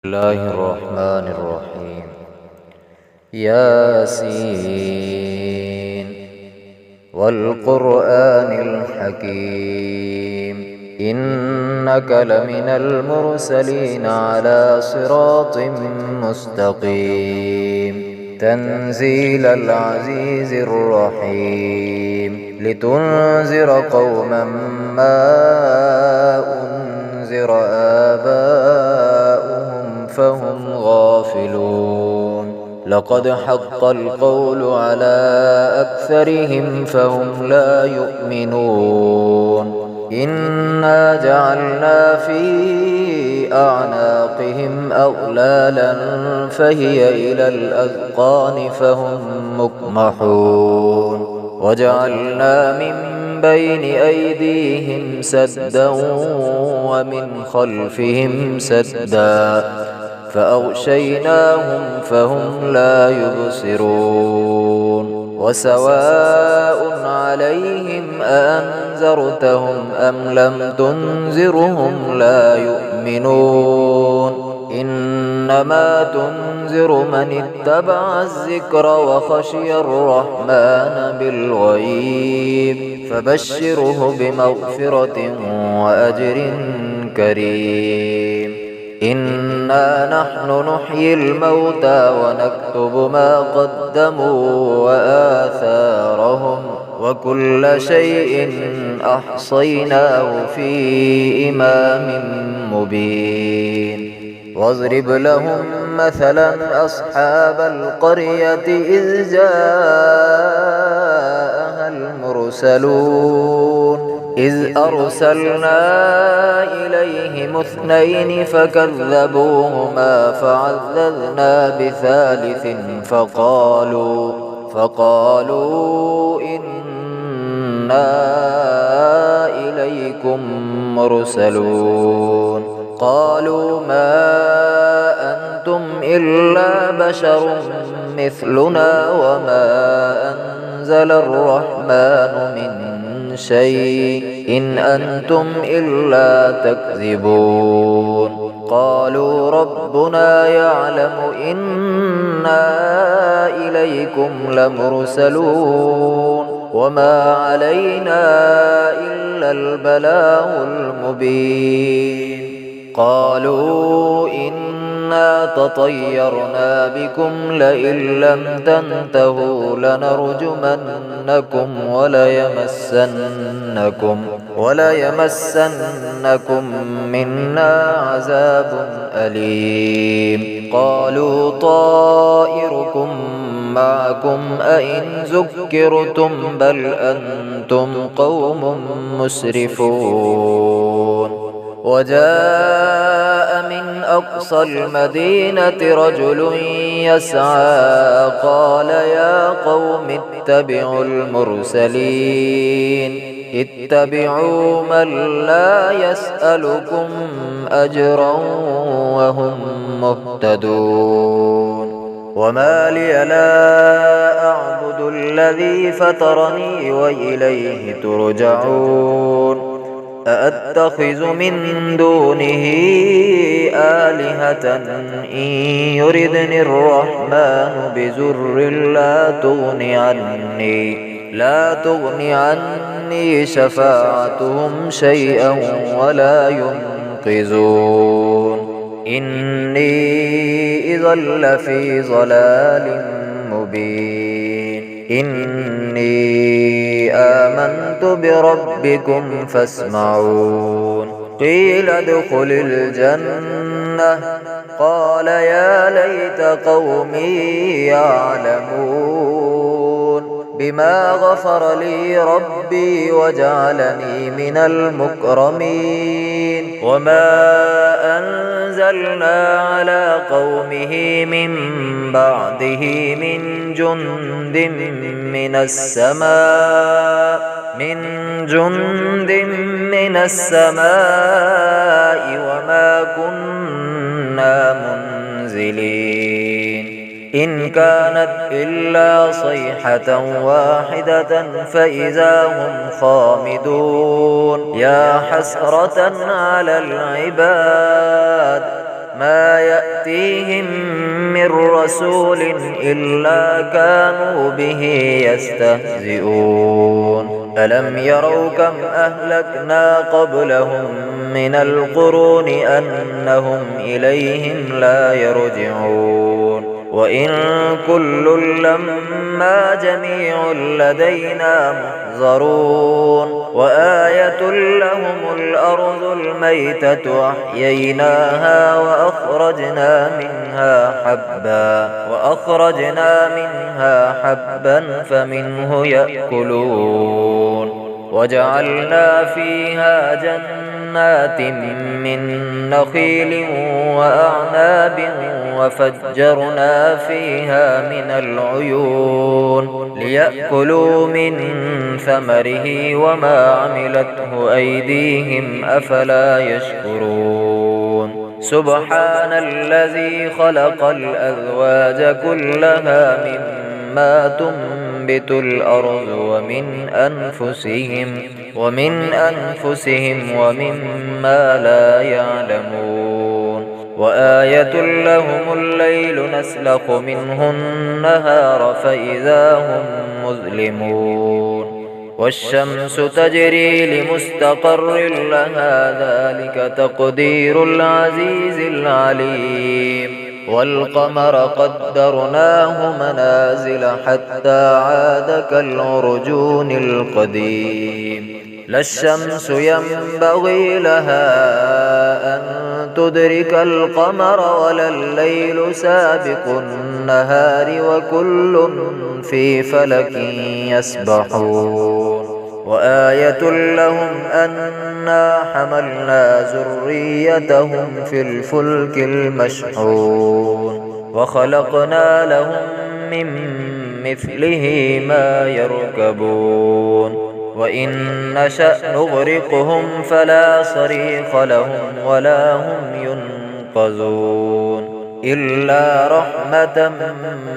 الله الرحمن الرحيم. ياسين والقرآن الحكيم إنك لمن المرسلين على صراط مستقيم تنزيل العزيز الرحيم لتنذر قوما ما أنذر آباؤهم فهم غافلون لقد حق القول على أكثرهم فهم لا يؤمنون إنا جعلنا في أعناقهم أغلالا فهي إلى الأذقان فهم مقمحون وجعلنا من بين أيديهم سدا ومن خلفهم سدا فأغشيناهم فهم لا يبصرون وسواء عليهم أأنذرتهم أم لم تنذرهم لا يؤمنون إنما تنذر من اتبع الذكر وخشي الرحمن بالغيب فبشره بمغفرة وأجر كريم إنا نحن نحيي الموتى ونكتب ما قدموا وآثارهم وكل شيء أحصيناه في إمام مبين واضرب لهم مثلا أصحاب القرية إذ جاءها المرسلون إذ أرسلنا إليهم اثنين فكذبوهما فعززنا بثالث فقالوا إنا إليكم مرسلون قالوا ما أنتم إلا بشر مثلنا وما أنزل الرحمن من شيء إن أنتم إلا تكذبون قالوا ربنا يعلم إنا إليكم لمرسلون وما علينا إلا البلاغ المبين قالوا إنا تطيرنا بكم لئن لم تنتهوا لنرجمنكم وليمسنكم منا عذاب أليم قالوا طائركم معكم أئن ذكرتم بل أنتم قوم مسرفون وجاء من أقصى المدينة رجل يسعى قال يا قوم اتبعوا المرسلين اتبعوا من لا يسألكم أجرا وهم مهتدون وما لي لا أعبد الذي فطرني وإليه ترجعون أأتخذ من دونه آلهة إن يردني الرحمن بضر لا تغن عني شفاعتهم شيئا ولا ينقذون إني إذا لفي ضلال مبين إني آمنت بربكم فاسمعون قيل ادخل الجنة قال يا ليت قومي يعلمون بما غفر لي ربي وجعلني من المكرمين وما أنزلنا على قومه من بعده من جند من السماء وما كنا منزلين إن كانت إلا صيحة واحدة فإذا هم خامدون يا حسرة على العباد ما يأتيهم من رسول إلا كانوا به يستهزئون ألم يروا كم أهلكنا قبلهم من القرون أنهم إليهم لا يرجعون وإن كل لما جميع لدينا محضرون وآية لهم الأرض الميتة أحييناها وأخرجنا منها حبا فمنه يأكلون وجعلنا فيها جنات من نخيل وأعناب وفجرنا فيها من العيون ليأكلوا من ثمره وما عملته أيديهم أفلا يشكرون سبحان الذي خلق الأزواج كلها مما تنبت الأرض ومن أنفسهم ومما لا يعلمون وآية لهم الليل نسلخ منه النهار فإذا هم مظلمون والشمس تجري لمستقر لها ذلك تقدير العزيز العليم والقمر قدرناه منازل حتى عاد كالعرجون القديم لا الشمس ينبغي لها أن تدرك القمر ولا الليل سابق النهار وكل في فلك يسبحون وآية لهم أنا حملنا ذريتهم في الفلك المشحون وخلقنا لهم من مثله ما يركبون وإن نشأ نغرقهم فلا صريخ لهم ولا هم ينقذون إلا رحمة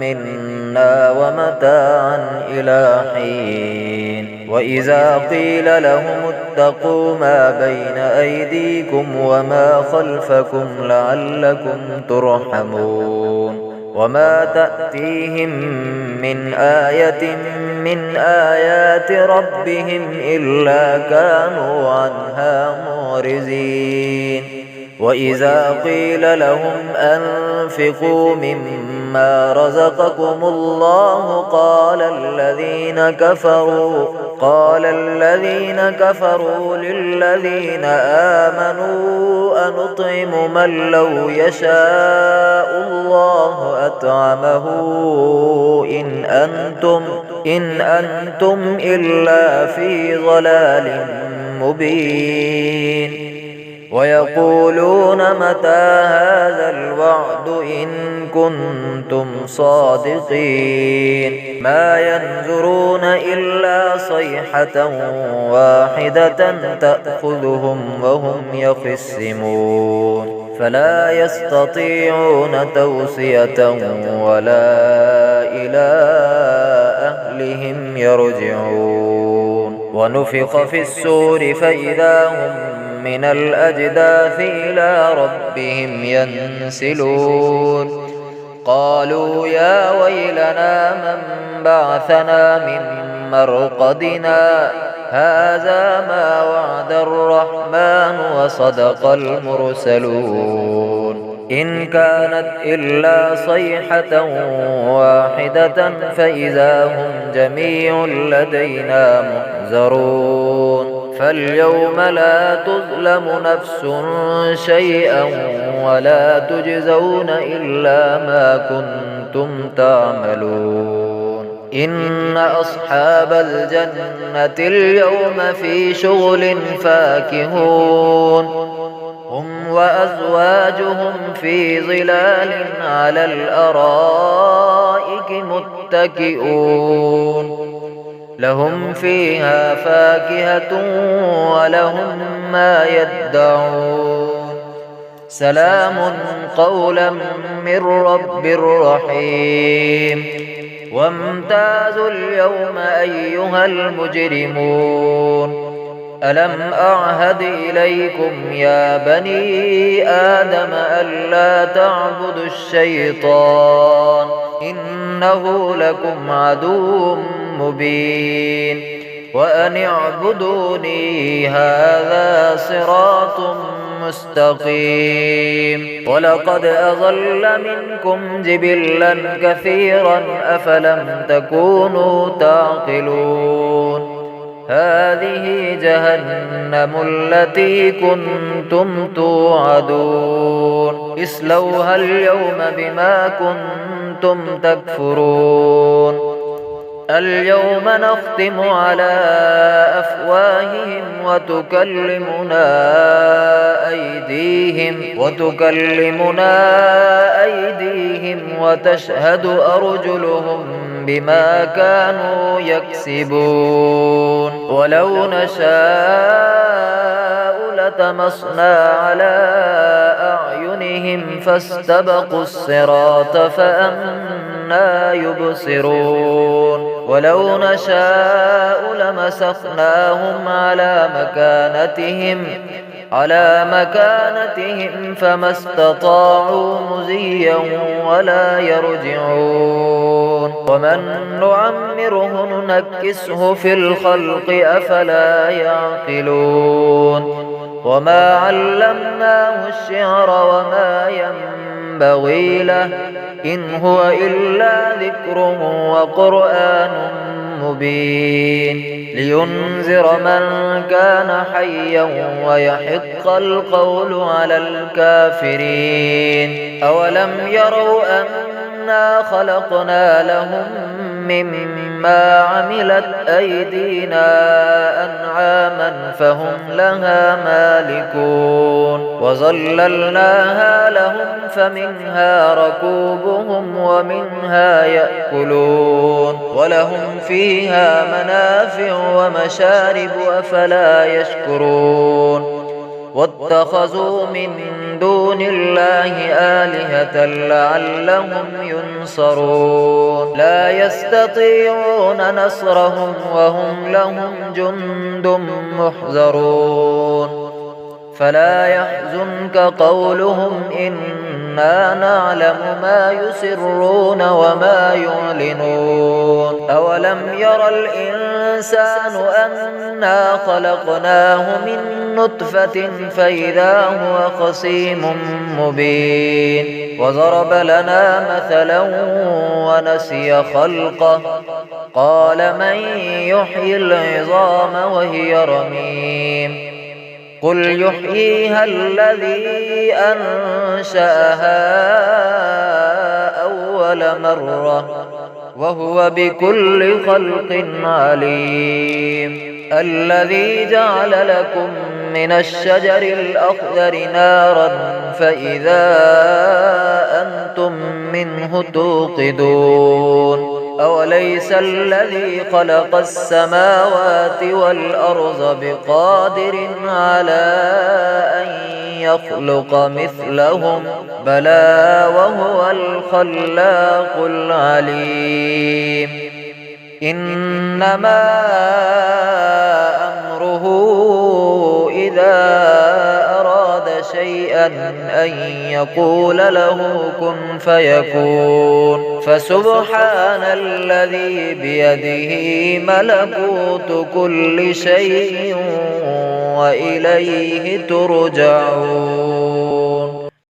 منا ومتاعا إلى حين وإذا قيل لهم اتقوا ما بين أيديكم وما خلفكم لعلكم ترحمون وما تأتيهم من آية من آيات ربهم إلا كانوا عنها معرضين وإذا قيل لهم أنفقوا مما رزقكم الله قال الذين كفروا للذين آمنوا أنطعم من لو يشاء الله أطعمه إن أنتم إلا في ضلال مبين ويقولون متى هذا الوعد إن كنتم صادقين ما ينظرون إلا صيحة واحدة تأخذهم وهم يخصمون فلا يستطيعون توصية ولا إلى أهلهم يرجعون ونفخ في السور فإذا هم من الأجداث إلى ربهم ينسلون قالوا يا ويلنا من بعثنا من مرقدنا هذا ما وعد الرحمن وصدق المرسلون إن كانت إلا صيحة واحدة فإذا هم جميع لدينا محضرون فاليوم لا تظلم نفس شيئا ولا تجزون إلا ما كنتم تعملون إن أصحاب الجنة اليوم في شغل فاكهون هم وأزواجهم في ظلال على الأرائك متكئون لهم فيها فاكهة ولهم ما يدعون سلام قولا من رب رحيم وامتازوا اليوم أيها المجرمون ألم أعهد إليكم يا بني آدم ألا تعبدوا الشيطان إنه لكم عدو مبين وأن اعبدوني هذا صراط مستقيم ولقد أضل منكم جبلا كثيرا أفلم تكونوا تعقلون هذه جهنم التي كنتم توعدون اصلوها اليوم بما كنتم تكفرون اليوم نختم على أفواههم وتكلمنا أيديهم وتشهد أرجلهم بما كانوا يكسبون ولو نشاء لطمسنا على أعينهم فاستبقوا الصراط فأنى يبصرون ولو نشاء لمسخناهم على مكانتهم فما استطاعوا مزيا ولا يرجعون ومن نعمره ننكسه في الخلق أفلا يعقلون وما علمناه الشعر وما ينبغي له إن هو إلا ذكر وقرآن مبين لينذر من كان حيا ويحق القول على الكافرين أولم يروا أنا خلقنا لهم مما عملت أيدينا أنعاما فهم لها مالكون وظللناها لهم فمنها ركوبهم ومنها يأكلون ولهم فيها منافع ومشارب أفلا يشكرون واتخذوا من دون الله آلهة لعلهم ينصرون لا يستطيعون نصرهم وهم لهم جند محضرون فلا يحزنك قولهم إنا نعلم ما يسرون وما يعلنون أولم ير الإنسان أنا خلقناه من نطفة فإذا هو خصيم مبين وضرب لنا مثلا ونسي خلقه قال من يحيي العظام وهي رميم قل يحييها الذي أنشأها أول مرة وهو بكل خلق عليم الذي جعل لكم من الشجر الأخضر نارا فإذا أنتم منه توقدون أوليس الذي خلق السماوات والأرض بقادر على أن يخلق مثلهم بلى وهو الخلاق العليم إنما أمره إذا أراد شيئا أن يقول له كن فيكون فسبحان الذي بيده ملكوت كل شيء وإليه ترجعون